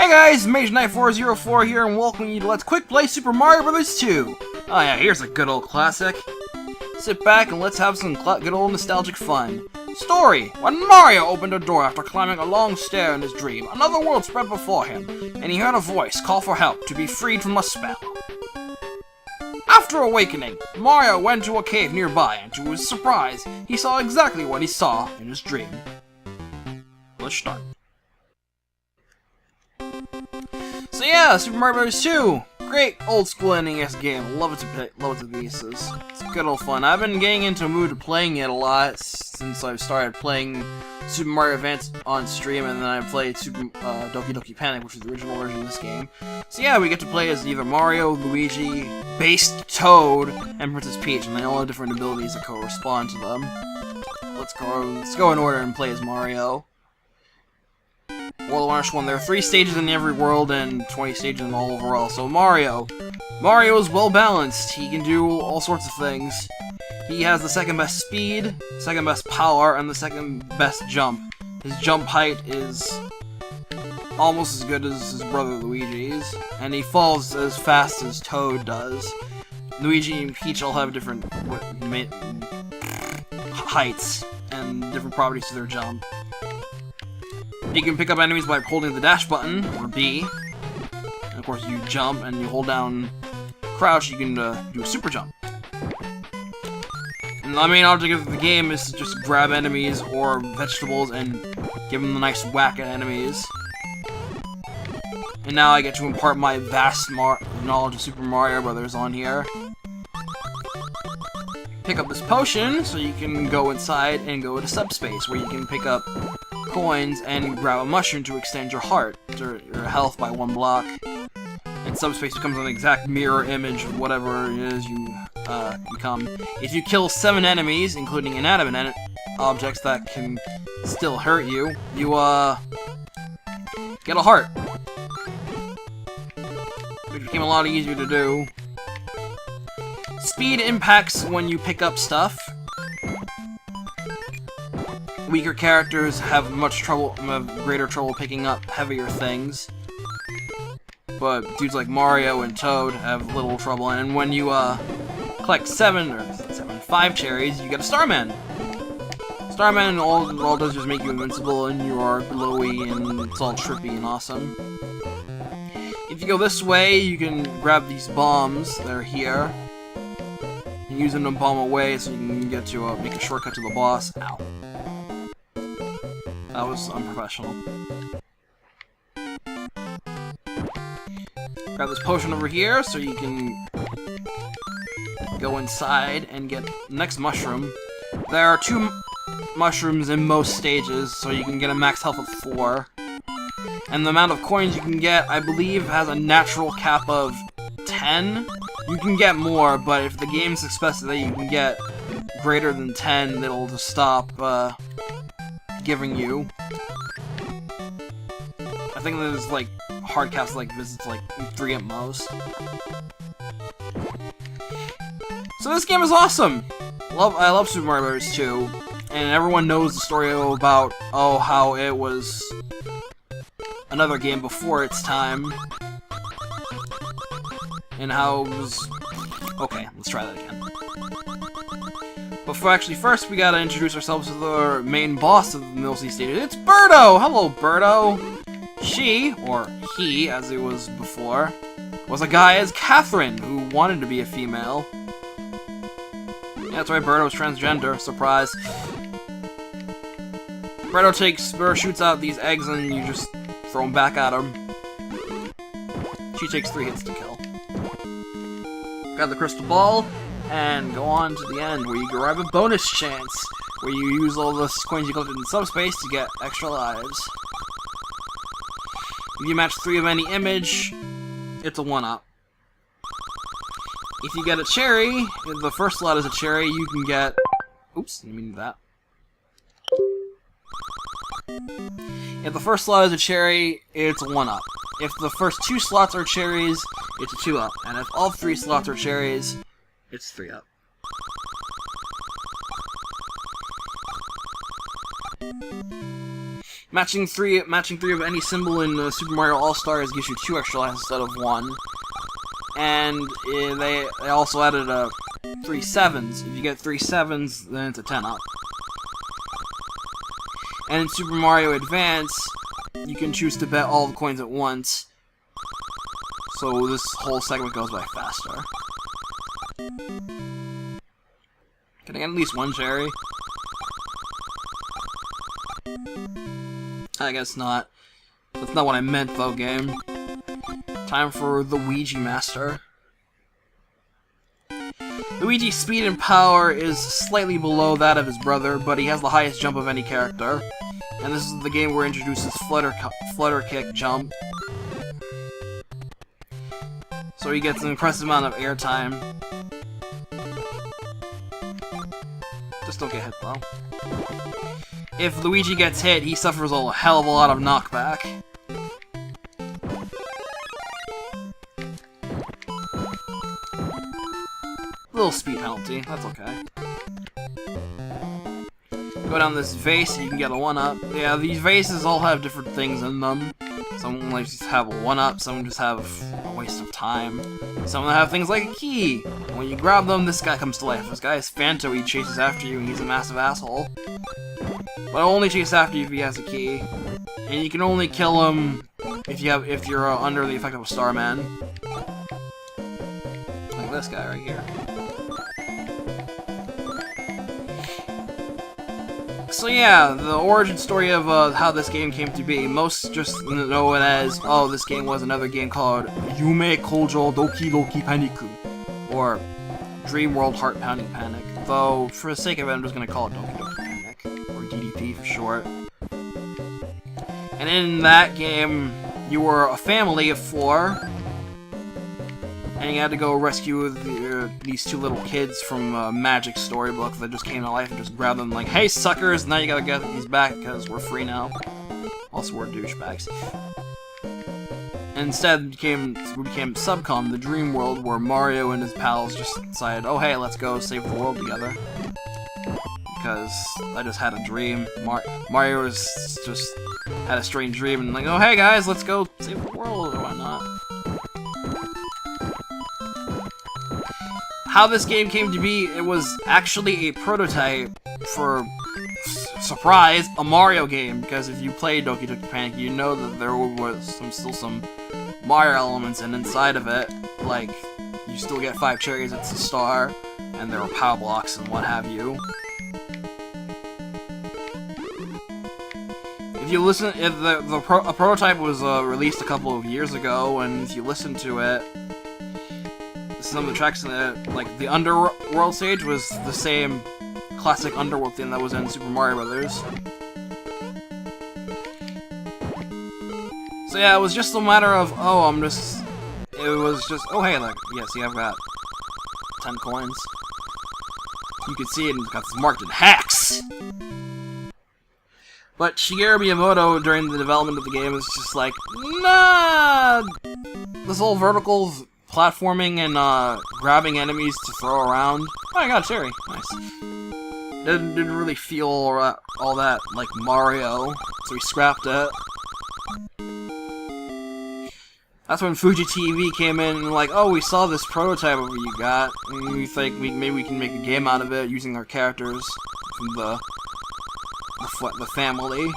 Hey guys, MageKnight404 here, and welcome you to Let's Quickplay Super Mario Bros. 2. Oh yeah, here's a good old classic. Sit back and let's have some good old nostalgic fun. Story: when Mario opened a door after climbing a long stair in his dream, another world spread before him, and he heard a voice call for help to be freed from a spell. After awakening, Mario went to a cave nearby, and to his surprise, he saw exactly what he saw in his dream. Let's start. So yeah, Super Mario Bros. 2, great old school NES game. Love it to pieces. It's good old fun. I've been getting into a mood of playing it a lot since I've started playing Super Mario Advance on stream, and then I played Doki Doki Panic, which is the original version of this game. So yeah, we get to play as either Mario, Luigi, Based Toad, and Princess Peach, and they all have different abilities that correspond to them. Let's go in order and play as Mario. World 1, there are 3 stages in every world and 20 stages in all overall. So Mario is well balanced. He can do all sorts of things. He has the second best speed, second best power, and the second best jump. His jump height is almost as good as his brother Luigi's, and he falls as fast as Toad does. Luigi and Peach all have different heights and different properties to their jump. You can pick up enemies by holding the dash button, or B. And of course, you jump, and you hold down crouch, you can do a super jump. And the main object of the game is to just grab enemies or vegetables and give them a nice whack at enemies. And now I get to impart my vast knowledge of Super Mario Bros. On here. Pick up this potion, so you can go inside and go to subspace, where you can pick up coins and grab a mushroom to extend your heart, or your health by 1 block. And subspace becomes an exact mirror image of whatever it is you become. If you kill 7 enemies, including inanimate objects that can still hurt you, you get a heart. Which became a lot easier to do. Speed impacts when you pick up stuff. Weaker characters have greater trouble picking up heavier things. But dudes like Mario and Toad have little trouble, and when you collect 5 cherries, you get a Starman. Starman all does is make you invincible, and you are glowy, and it's all trippy and awesome. If you go this way, you can grab these bombs that are here, and use them to bomb away so you can get to make a shortcut to the boss. Ow. That was unprofessional. Grab this potion over here so you can go inside and get the next mushroom. There are 2 mushrooms in most stages, so you can get a max health of 4. And the amount of coins you can get, I believe, has a natural cap of 10. You can get more, but if the game suspects that you can get greater than 10, it'll just stop giving you. I think there's like hard caps like this, it's like 3 at most. So this game is awesome! I love Super Mario Bros. 2, and everyone knows the story about how it was another game before its time, and how it was... Okay, let's try that again. But first we gotta introduce ourselves to the main boss of the middle C stages. It's Birdo! Hello, Birdo! She, or he, as it was before, was a guy as Catherine, who wanted to be a female. Yeah, that's right, Birdo was transgender. Surprise. Birdo shoots out these eggs and you just throw them back at him. She takes 3 hits to kill. Grab the crystal ball, and go on to the end, where you grab a bonus chance, where you use all the coins you collected in subspace to get extra lives. If you match 3 of any image, it's a 1-up. If you get a cherry, if the first slot is a cherry, you can get... Oops, didn't mean that. If the first slot is a cherry, it's a 1-up. If the first 2 slots are cherries, it's a 2-up. And if all 3 slots are cherries, it's 3-up. Matching three of any symbol in Super Mario All-Stars gives you 2 extra lives instead of 1. And they also added 3 7s. If you get 3 7s, then it's a 10-up. And in Super Mario Advance, you can choose to bet all the coins at once. So this whole segment goes by faster. Can I get at least 1 cherry? I guess not. That's not what I meant, though, game. Time for the Luigi Master. Luigi's speed and power is slightly below that of his brother, but he has the highest jump of any character. And this is the game where it introduces Flutter Kick Jump. So he gets an impressive amount of airtime. Just don't get hit, though. If Luigi gets hit, he suffers a hell of a lot of knockback. Little speed penalty, that's okay. Go down this vase, you can get a 1-up. Yeah, these vases all have different things in them. Some like just have a 1-up, some just have a waste of time. Some have things like a key. And when you grab them, this guy comes to life. This guy is Phanto, he chases after you, and he's a massive asshole. But I'll only chase after you if he has a key. And you can only kill him if you're under the effect of a Starman. Like this guy right here. So yeah, the origin story of how this game came to be. Most just know it as, oh, this game was another game called Yume Kojo Doki Doki Paniku, or Dream World Heart Pounding Panic. Though, for the sake of it, I'm just gonna call it Doki Doki Panic, or DDP for short. And in that game, you were a family of 4, and you had to go rescue these 2 little kids from a magic storybook that just came to life and just grab them like, hey suckers, now you gotta get these back because we're free now. Also, we're douchebags. And instead, we became Subcon, the dream world, where Mario and his pals just decided, oh hey, let's go save the world together. Because I just had a dream. Mario just had a strange dream and like, oh hey guys, let's go save the world, or why not? How this game came to be, it was actually a prototype for, surprise, a Mario game, because if you played Doki Doki Panic, you know that there was still some Mario elements, and inside of it, like, you still get 5 cherries, it's a star, and there are power blocks and what have you. If you listen, a prototype was released a couple of years ago, and if you listen to it, some of the tracks in it, like the Underworld stage was the same classic Underworld theme that was in Super Mario Brothers. So yeah, it was just a matter of, oh, oh hey, look, yeah, see, I've got 10 coins. You can see it, and it's got this marked in hex! But Shigeru Miyamoto, during the development of the game, was just like, nah! This whole vertical platforming and grabbing enemies to throw around. Oh, I got a cherry. Nice. Didn't really feel all that like Mario, so he scrapped it. That's when Fuji TV came in and like, oh, we saw this prototype of what you got, and we think maybe we can make a game out of it using our characters from the family.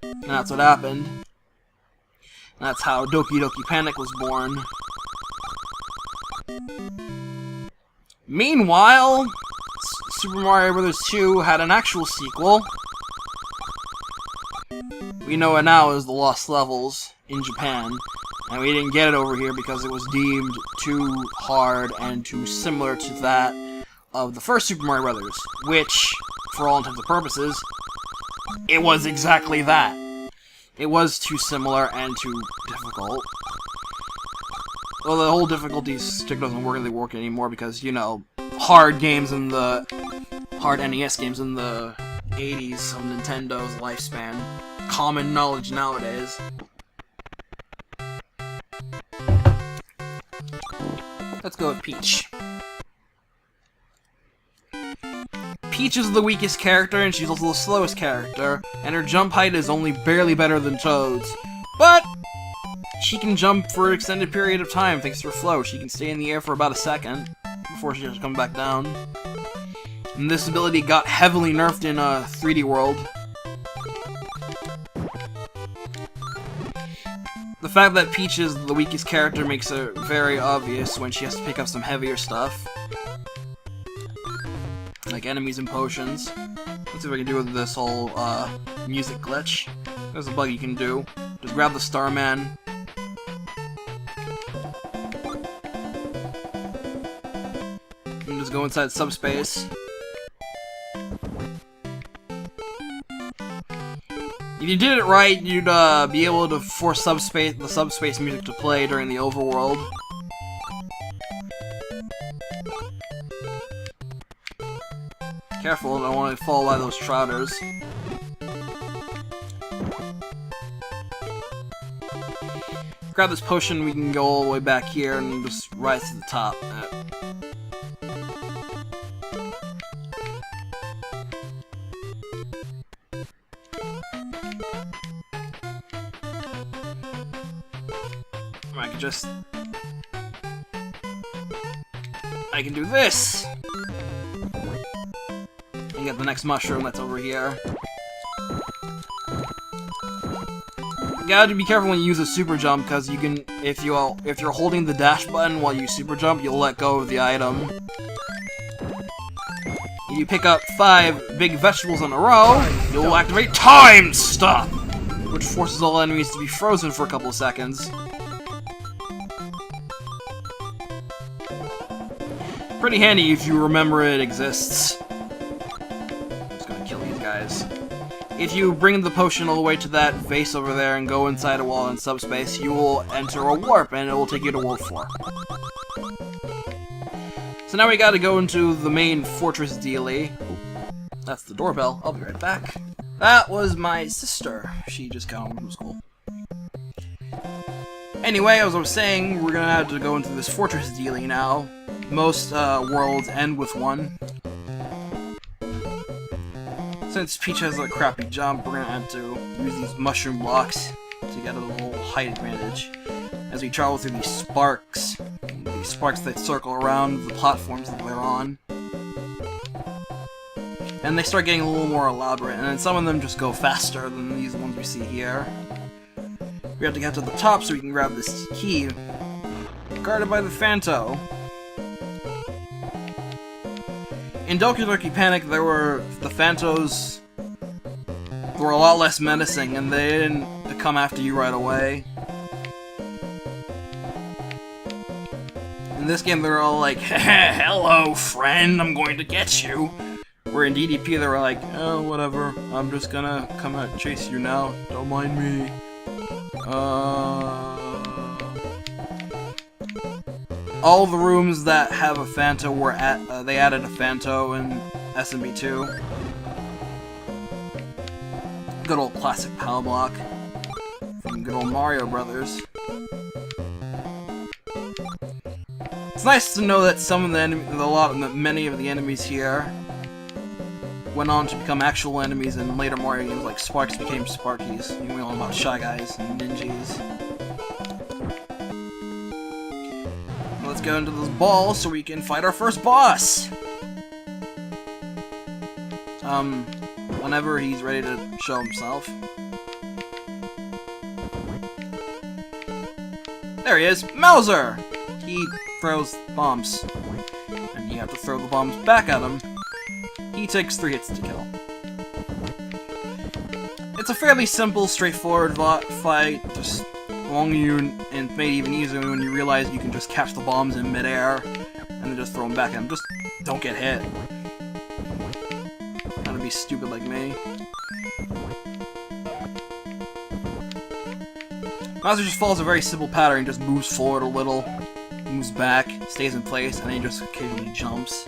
And that's what happened. And that's how Doki Doki Panic was born. Meanwhile, Super Mario Bros. 2 had an actual sequel. We know it now as The Lost Levels in Japan, and we didn't get it over here because it was deemed too hard and too similar to that of the first Super Mario Bros., which, for all intents and purposes, it was exactly that. It was too similar and too difficult. Well, the whole difficulty stick doesn't really work anymore because, you know, hard NES games in the 80s of Nintendo's lifespan. Common knowledge nowadays. Let's go with Peach. Peach is the weakest character, and she's also the slowest character, and her jump height is only barely better than Toad's. But she can jump for an extended period of time thanks to her flow. She can stay in the air for about a second before she has to come back down. And this ability got heavily nerfed in 3D World. The fact that Peach is the weakest character makes it very obvious when she has to pick up some heavier stuff. Like enemies and potions. Let's see what I can do with this whole music glitch. There's a bug you can do. Just grab the Starman. And just go inside subspace. If you did it right, you'd be able to force the subspace music to play during the overworld. Careful, I don't want to fall by those trouters. Grab this potion, we can go all the way back here and just rise to the top. I can do this! And get the next mushroom that's over here. You gotta be careful when you use a super jump, because you can, if you're holding the dash button while you super jump, you'll let go of the item. If you pick up 5 big vegetables in a row, you'll activate Time Stop, which forces all enemies to be frozen for a couple of seconds. Pretty handy if you remember it exists. I'm just gonna kill these guys. If you bring the potion all the way to that vase over there and go inside a wall in subspace, you will enter a warp, and it will take you to Warp 4. So now we gotta go into the main fortress dealie. That's the doorbell. I'll be right back. That was my sister. She just got home from school. Anyway, as I was saying, we're gonna have to go into this fortress dealie now. Most worlds end with 1. Since Peach has a crappy jump, we're gonna have to use these mushroom blocks to get a little height advantage as we travel through these sparks that circle around the platforms that they're on. And they start getting a little more elaborate, and then some of them just go faster than these ones we see here. We have to get to the top so we can grab this key. Guarded by the Phanto. In Doki Doki Panic, the Phantos were a lot less menacing, and they didn't come after you right away. In this game, they were all like, "Hello, friend, I'm going to get you." Where in DDP, they were like, "Oh, whatever, I'm just gonna come out and chase you now, don't mind me." All the rooms that have a Phanto were they added a Phanto in SMB2. Good old classic power block from good old Mario Brothers. It's nice to know that some of the many of the enemies here went on to become actual enemies in later Mario games, like Sparks became Sparkies. You know about Shy Guys and Ninjas. Let's go into those balls so we can fight our first boss! Whenever he's ready to show himself. There he is! Mauser! He throws bombs. And you have to throw the bombs back at him. He takes 3 hits to kill. It's a fairly simple, straightforward fight, just and made even easier when you realize you can just catch the bombs in midair and then just throw them back at him. Just don't get hit. Trying to be stupid like me. Mauser just follows a very simple pattern. He just moves forward a little, moves back, stays in place, and then he just occasionally jumps.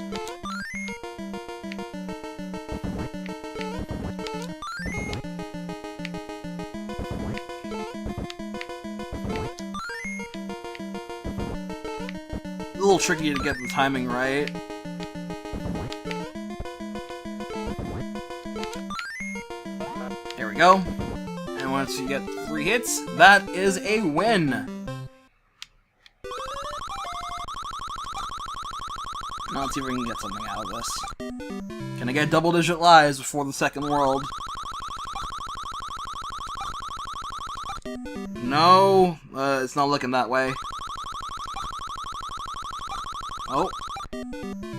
A little tricky to get the timing right. go. And once you get 3 hits, that is a win. Now let's see if we can get something out of this. Can I get double-digit lives before the second world? No, it's not looking that way. Oh.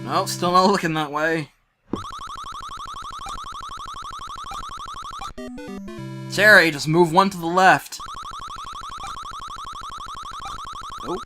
No, still not looking that way. Cherry, just move 1 to the left. Oh.